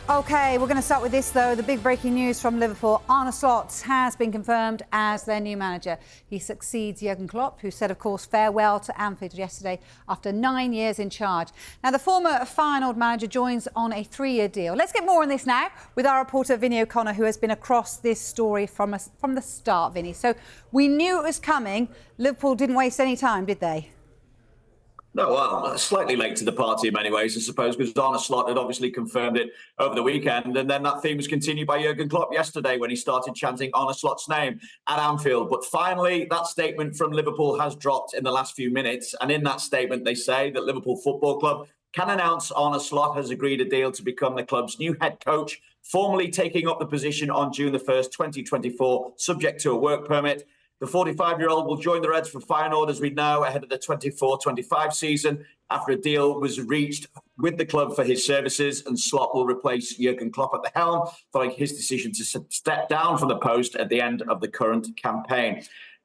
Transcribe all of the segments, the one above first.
OK, we're going to start with this, though. The big breaking news from Liverpool. Arne Slot has been confirmed as their new manager. He succeeds Jurgen Klopp, who said, of course, farewell to Anfield yesterday after 9 years in charge. Now, the former Feyenoord manager joins on a 3-year deal. Let's get more on this now with our reporter, Vinny O'Connor, who has been across this story from the start, Vinny. So we knew it was coming. Liverpool didn't waste any time, did they? No, well, slightly late to the party in many ways, I suppose, because Arne Slot had obviously confirmed it over the weekend. And then that theme was continued by Jurgen Klopp yesterday when he started chanting Arne Slot's name at Anfield. But finally, that statement from Liverpool has dropped in the last few minutes. And in that statement, they say that Liverpool Football Club can announce Arne Slot has agreed a deal to become the club's new head coach, formally taking up the position on June the 1st, 2024, subject to a work permit. The 45-year-old will join the Reds from Feyenoord, as we know, ahead of the 24-25 season, after a deal was reached with the club for his services, and Slot will replace Jurgen Klopp at the helm, following his decision to step down from the post at the end of the current campaign.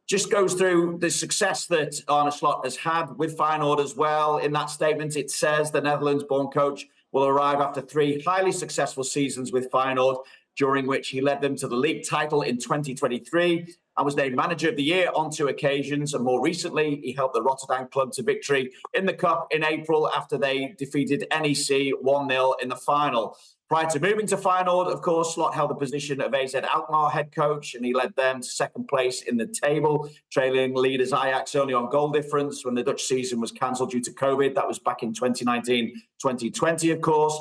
Just goes through the success that Arne Slot has had with Feyenoord as well. In that statement, it says the Netherlands-born coach will arrive after 3 highly successful seasons with Feyenoord, during which he led them to the league title in 2023 and was named Manager of the Year on 2 occasions. And more recently, he helped the Rotterdam club to victory in the Cup in April after they defeated NEC 1-0 in the final. Prior to moving to Feyenoord, of course, Slot held the position of AZ Alkmaar head coach, and he led them to second place in the table, trailing leaders Ajax only on goal difference when the Dutch season was cancelled due to COVID. That was back in 2019-2020, of course.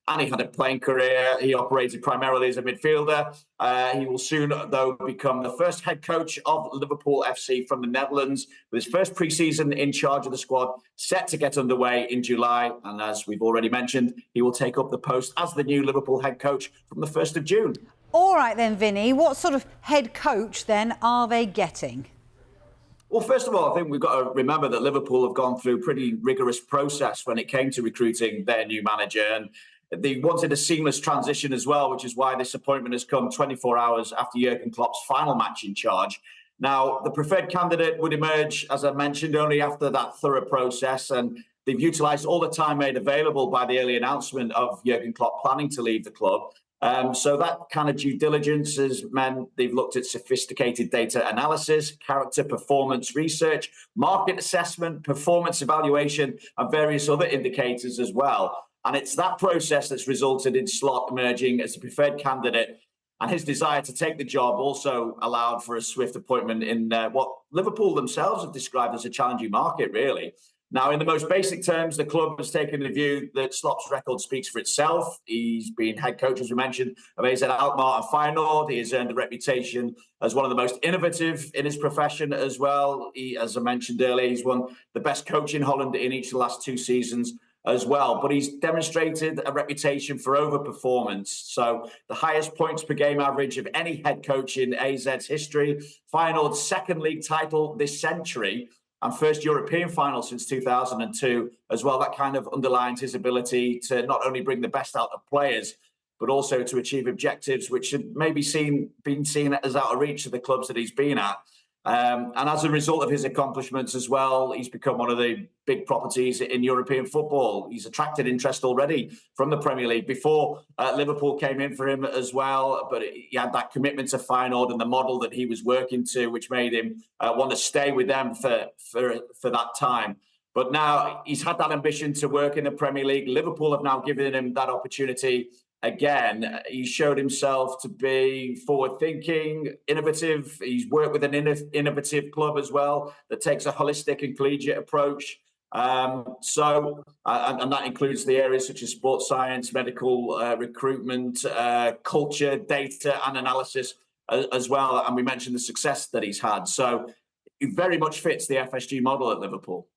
And he had a playing career. He operated primarily as a midfielder. He will soon, though, become the first head coach of Liverpool FC from the Netherlands, with his first pre-season in charge of the squad set to get underway in July. And as we've already mentioned, he will take up the post as the new Liverpool head coach from the 1st of June. All right then, Vinny. What sort of head coach, then, are they getting? Well, first of all, I think we've got to remember that Liverpool have gone through a pretty rigorous process when it came to recruiting their new manager. And they wanted a seamless transition as well, which is why this appointment has come 24 hours after Jurgen Klopp's final match in charge. Now, the preferred candidate would emerge, as I mentioned, only after that thorough process, and they've utilised all the time made available by the early announcement of Jurgen Klopp planning to leave the club. So that kind of due diligence has meant they've looked at sophisticated data analysis, character performance research, market assessment, performance evaluation, and various other indicators as well. And it's that process that's resulted in Slot emerging as the preferred candidate. And his desire to take the job also allowed for a swift appointment in what Liverpool themselves have described as a challenging market, really. Now, in the most basic terms, the club has taken the view that Slot's record speaks for itself. He's been head coach, as we mentioned, of AZ Alkmaar and Feyenoord. He has earned a reputation as one of the most innovative in his profession as well. He, as I mentioned earlier, he's won the best coach in Holland in each of the last 2 seasons as well. But he's demonstrated a reputation for overperformance. So the highest points per game average of any head coach in AZ's history, Feyenoord's second league title this century, and first European final since 2002 as well. That kind of underlines his ability to not only bring the best out of players, but also to achieve objectives which had maybe been seen as out of reach of the clubs that he's been at. And as a result of his accomplishments as well, he's become one of the big properties in European football. He's attracted interest already from the Premier League before Liverpool came in for him as well. But he had that commitment to Feyenoord and the model that he was working to, which made him want to stay with them for that time. But now he's had that ambition to work in the Premier League. Liverpool have now given him that opportunity again. He showed himself to be forward-thinking, innovative. He's worked with an innovative club as well that takes a holistic and collegiate approach. And that includes the areas such as sports science, medical recruitment, culture, data and analysis as well. And we mentioned the success that he's had. So he very much fits the FSG model at Liverpool.